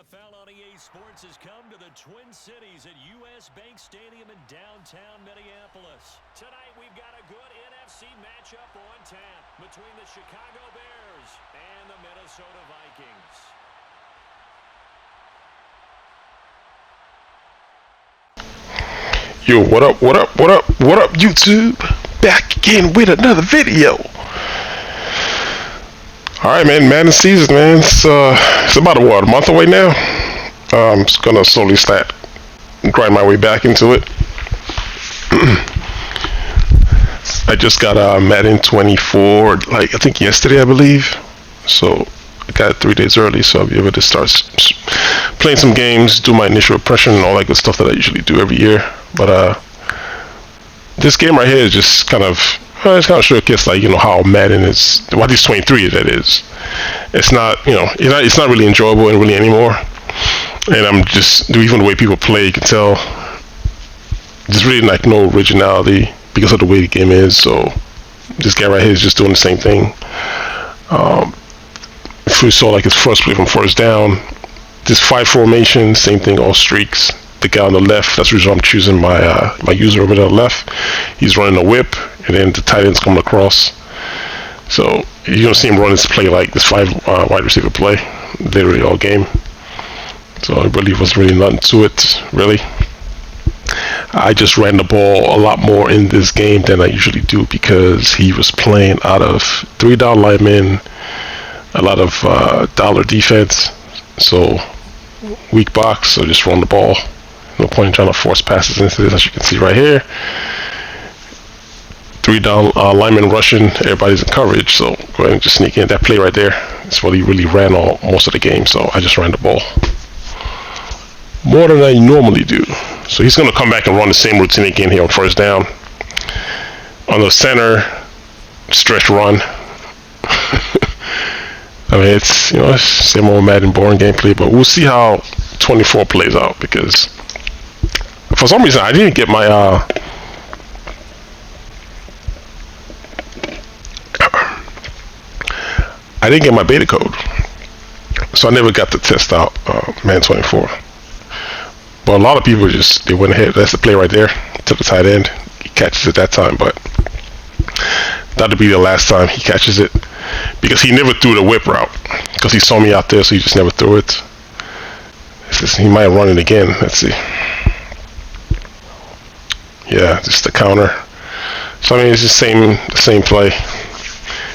NFL on EA Sports has come to the Twin Cities at US Bank Stadium in downtown Minneapolis. Tonight we've got a good NFC matchup on tap between the Chicago Bears and the Minnesota Vikings. Yo, what up, YouTube? Back again with another video. Alright, man, Madden season, man. It's about a month away now. I'm just gonna slowly start grind my way back into it. I just got Madden 24, I think yesterday, I believe. So I got it 3 days early, so I'll be able to start playing some games, do my initial impression and all that good stuff that I usually do every year. But this game right here is just kind of showcase how Madden is, what this 23 that is. It's not it's not really enjoyable and really anymore. And I'm just even the way people play, you can tell there's really no originality because of the way the game is. So this guy right here is just doing the same thing. If we saw his first play from first down, this 5 formation, same thing, all streaks. The guy on the left, that's the reason I'm choosing my my user over to the left. He's running a whip, and then the tight end's coming across. So you're gonna see him run this play like this 5 wide receiver play, literally all game. So I believe was really nothing to it, really. I just ran the ball a lot more in this game than I usually do because he was playing out of 3-down linemen, a lot of dollar defense. So weak box, so just run the ball. No point in trying to force passes into this, as you can see right here. 3-down lineman rushing, everybody's in coverage, so go ahead and just sneak in. That play right there is what he really ran most of the game, so I just ran the ball more than I normally do. So he's going to come back and run the same routine again here on first down. On the center, stretch run. I mean, it's it's same old Madden boring gameplay, but we'll see how 24 plays out because for some reason I didn't get my beta code, so I never got to test out Madden 24. But a lot of people they went ahead. That's the play right there to the tight end. He catches it that time, but that'll be the last time he catches it. Because he never threw the whip route. Because he saw me out there, so he just never threw it. He might run it again. Let's see. Yeah, just the counter. So I mean, it's the same play,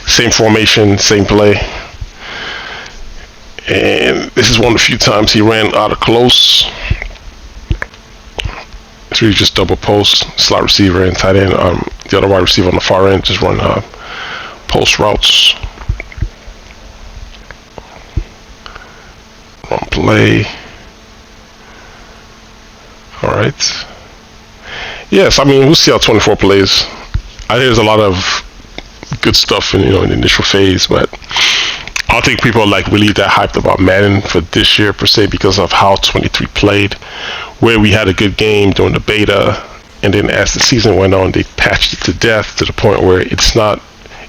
same formation, same play. And this is one of the few times he ran out of close. It's really just double post, slot receiver and tight end. The other wide receiver on the far end just run post routes. Run play. Alright. Yes, I mean, we'll see how 24 plays. I think there's a lot of good stuff in in the initial phase, but I don't think people are really that hyped about Madden for this year per se because of how 23 played, where we had a good game during the beta, and then as the season went on, they patched it to death to the point where it's not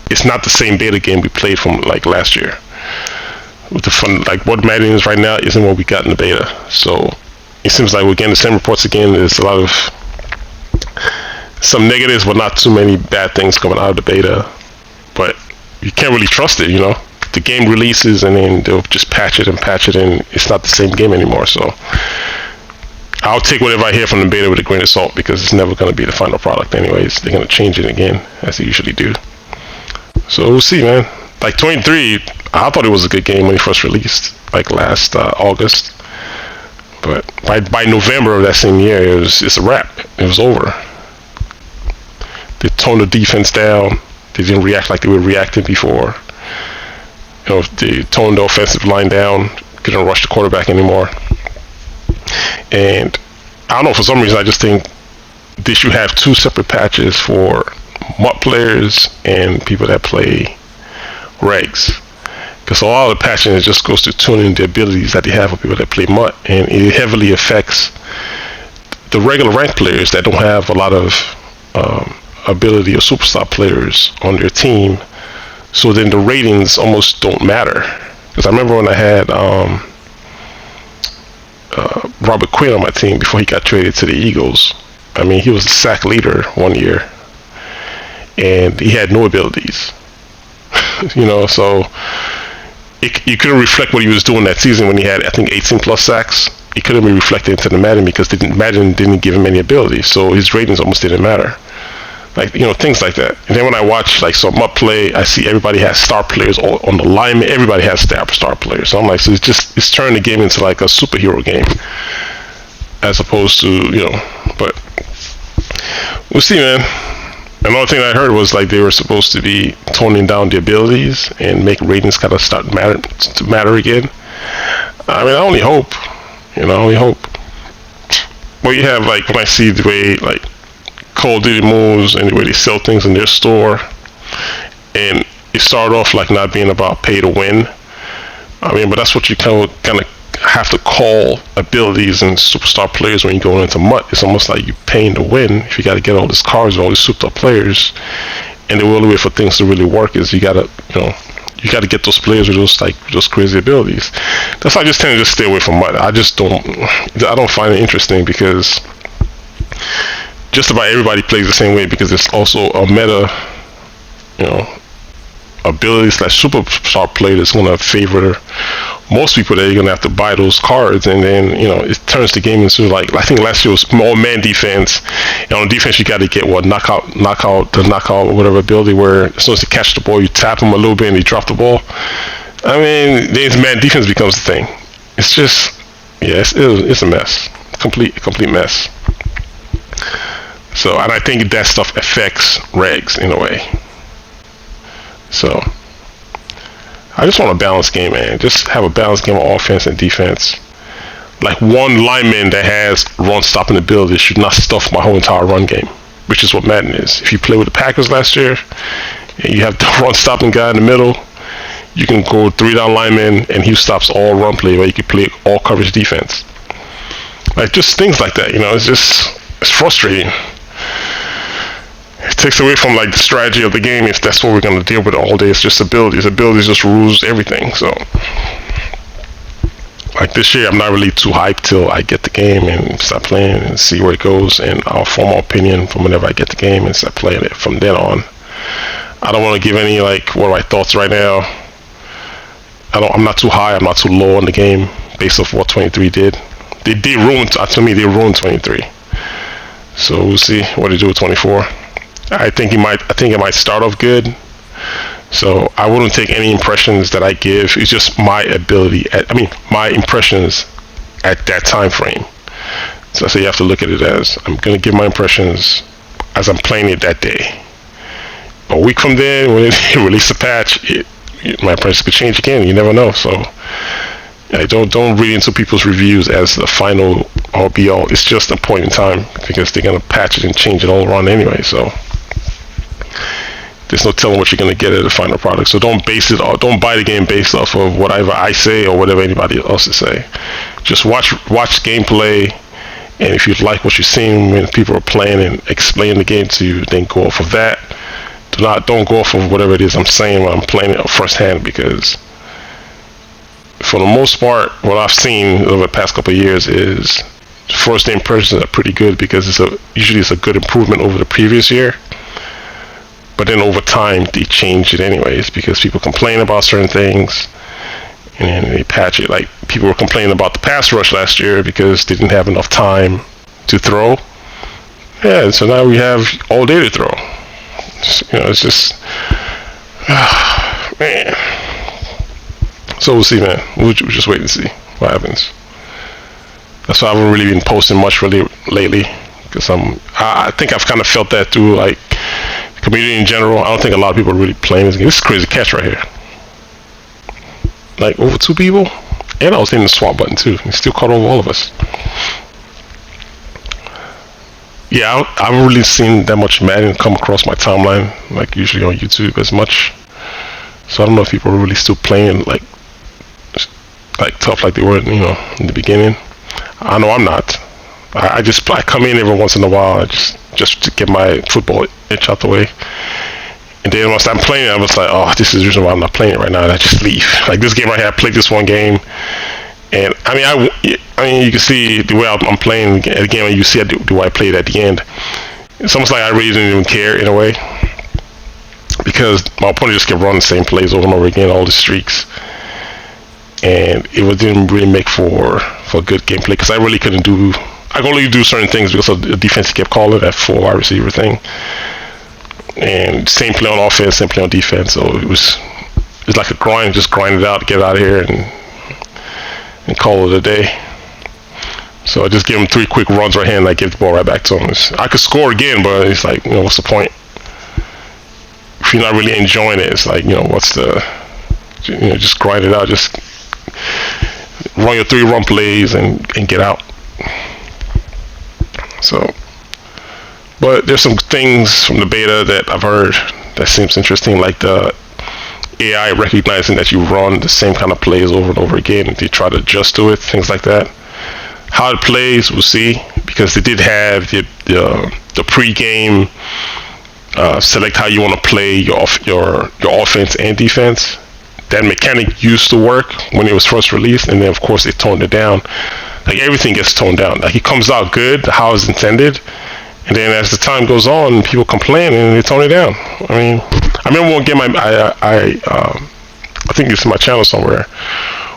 the same beta game we played from last year. With the fun, what Madden is right now isn't what we got in the beta. So it seems like we're getting the same reports again. There's a lot of some negatives, but not too many bad things coming out of the beta. But you can't really trust it, The game releases and then they'll just patch it, and it's not the same game anymore. So I'll take whatever I hear from the beta with a grain of salt because it's never going to be the final product anyways. They're going to change it again as they usually do. So we'll see, man. 23, I thought it was a good game when it first released, last August. But by November of that same year, it's a wrap. It was over. They toned the defense down. They didn't react like they were reacting before. They toned the offensive line down. Couldn't rush the quarterback anymore. And I don't know, for some reason, I just think they should have 2 separate patches for MUT players and people that play regs. Because a lot of the patching just goes to tuning the abilities that they have for people that play MUT, and it heavily affects the regular rank players that don't have a lot of ability or superstar players on their team. So then the ratings almost don't matter. Because I remember when I had Robert Quinn on my team before he got traded to the Eagles. I mean, he was the sack leader one year, and he had no abilities. So you couldn't reflect what he was doing that season when he had, I think, 18 plus sacks. It couldn't be reflected into the Madden because Madden didn't give him any ability, so his ratings almost didn't matter. Things like that. And then when I watch some up play, I see everybody has star players on the line. Everybody has star players. So I'm like, so it's turned the game into like a superhero game, as opposed to But we'll see, man. Another thing I heard was like they were supposed to be toning down the abilities and make ratings kind of start to matter again. I mean, I only hope. I only hope. Well, you have when I see the way Call of Duty moves and the way they sell things in their store, and it started off not being about pay to win. I mean, but that's what you kind of have to call abilities and superstar players when you go into MUT. It's almost like you're paying to win. If you got to get all these cards, all these souped up players, and the only way for things to really work is you got to get those players with those crazy abilities. That's why I just tend to just stay away from MUT. I don't find it interesting because just about everybody plays the same way because it's also a meta, ability / superstar play that's going to favor most people that you're going to have to buy those cards, and then it turns the game into I think last year was more man defense, and on defense you got to get knockout or whatever ability where as soon as you catch the ball you tap them a little bit and they drop the ball. I mean, then man defense becomes the thing. It's just it's a mess, complete mess. So, and I think that stuff affects regs in a way. So, I just want a balanced game, man. Just have a balanced game of offense and defense. Like one lineman that has run stopping ability should not stuff my whole entire run game, which is what Madden is. If you play with the Packers last year, and you have the run stopping guy in the middle, you can go 3 down lineman and he stops all run play, where you can play all coverage defense. Just things like that, it's frustrating. It takes away from the strategy of the game if that's what we're going to deal with all day. It's just abilities. Abilities just rules everything. So this year I'm not really too hyped till I get the game and start playing and see where it goes, and I'll form my opinion from whenever I get the game and start playing it from then on. I don't want to give any what are my thoughts right now. I'm not too high, I'm not too low on the game based off what 23 did. They ruined 23. So we'll see what they do with 24. I think it might start off good. So I wouldn't take any impressions that I give. It's just my ability. My impressions at that time frame. So I say you have to look at it as I'm going to give my impressions as I'm playing it that day. A week from then, when they release a patch, my impressions could change again. You never know. So don't read into people's reviews as the final or be all. It's just a point in time because they're going to patch it and change it all around anyway. So there's no telling what you're going to get at the final product. So don't buy the game based off of whatever I say or whatever anybody else is say. Just watch gameplay, and if you like what you're seeing when people are playing and explain the game to you, then go off of that. Don't go off of whatever it is I'm saying when I'm playing it firsthand, because for the most part, what I've seen over the past couple of years is first day impressions are pretty good because usually it's a good improvement over the previous year. But then over time, they change it anyways because people complain about certain things and then they patch it. Like people were complaining about the pass rush last year because they didn't have enough time to throw. Yeah, so now we have all day to throw. It's just, man. So we'll see, man. We'll just wait and see what happens. That's why I haven't really been posting much really lately, because I think I've kind of felt that through like the community in general. I don't think a lot of people are really playing this game. This is a crazy catch right here. Like over 2 people, and I was hitting the swap button too. He still caught over all of us. Yeah, I haven't really seen that much Madden come across my timeline, like usually on YouTube as much. So I don't know if people are really still playing like tough like they were, in the beginning. I know I'm not. I come in every once in a while, just to get my football itch out the way. And then once I'm playing it, I was like, oh, this is the reason why I'm not playing it right now. And I just leave. Like this game right here, I played this one game, And I mean, you can see the way I'm playing the game, and you see the way I played at the end. It's almost like I really didn't even care in a way, because my opponent just kept running the same plays over and over again, all the streaks, and didn't really make for good gameplay, because I really couldn't do. I could only do certain things because of the defense kept calling, that 4 wide receiver thing, and same play on offense, same play on defense. So it's like a grind, just grind it out, get out of here, and call it a day. So I just give him 3 quick runs right here, and I give the ball right back to him. I could score again, but it's like, what's the point? If you're not really enjoying it, it's like, what's the, just grind it out, just run your 3 run plays and get out. So, but there's some things from the beta that I've heard that seems interesting, like the AI recognizing that you run the same kind of plays over and over again, and they try to adjust to it, things like that. How it plays, we'll see, because they did have the pre-game select how you want to play your offense and defense. That mechanic used to work when it was first released, and then of course they toned it down. Like everything gets toned down. Like it comes out good, how it's intended, and then as the time goes on, people complain and they tone it down. I mean, I remember one game I think it's in my channel somewhere,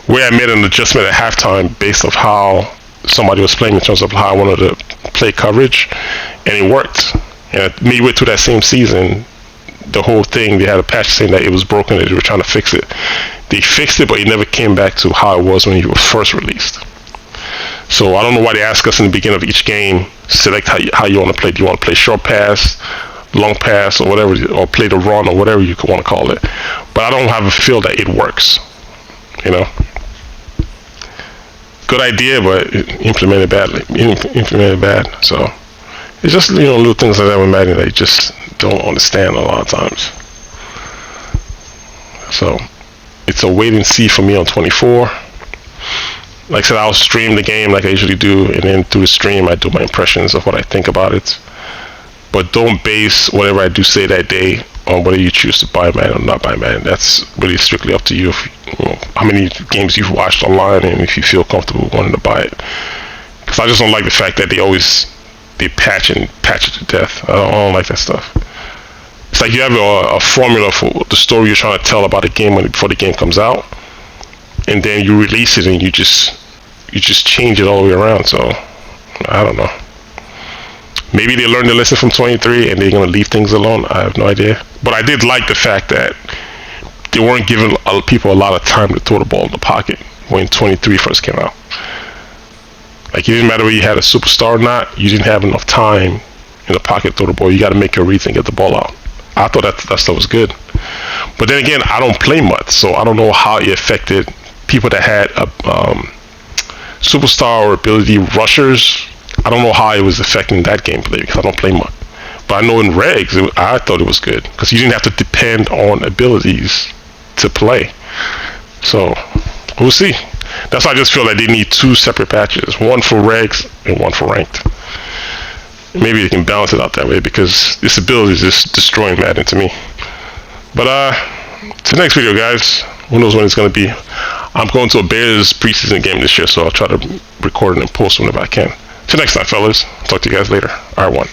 where I made an adjustment at halftime based off how somebody was playing in terms of how I wanted to play coverage, and it worked. And midway through that same season, the whole thing, they had a patch saying that it was broken, that they were trying to fix it. They fixed it, but it never came back to how it was when it was first released. So I don't know why they ask us in the beginning of each game, select how you want to play. Do you want to play short pass, long pass, or whatever, or play the run, or whatever you want to call it. But I don't have a feel that it works. Good idea, but implemented badly. Implemented bad. So it's just little things like that with Madden that you just don't understand a lot of times. So it's a wait and see for me on 24. Like I said, I'll stream the game like I usually do, and then through the stream I do my impressions of what I think about it. But don't base whatever I do say that day on whether you choose to buy Madden or not buy Madden. That's really strictly up to you. How many games you've watched online, and if you feel comfortable wanting to buy it. Because I just don't like the fact that they patch it to death. I don't like that stuff. It's like you have a formula for the story you're trying to tell about a game before the game comes out, and then you release it and you just change it all the way around. So I don't know. Maybe they learned the lesson from 23 and they're going to leave things alone. I have no idea. But I did like the fact that they weren't giving people a lot of time to throw the ball in the pocket when 23 first came out. Like, it didn't matter whether you had a superstar or not, you didn't have enough time in the pocket to throw the ball. You got to make your reads and get the ball out. I thought that stuff was good. But then again, I don't play much, so I don't know how it affected people that had superstar or ability rushers. I don't know how it was affecting that gameplay because I don't play much. But I know in regs, I thought it was good because you didn't have to depend on abilities to play. So we'll see. That's why I just feel like they need 2 separate patches, one for regs and one for ranked. Maybe they can balance it out that way, because this ability is just destroying Madden to me. But to the next video, guys. Who knows when it's going to be. I'm going to a Bears preseason game this year, so I'll try to record it and post whenever I can. Till next time, fellas. Talk to you guys later. R1.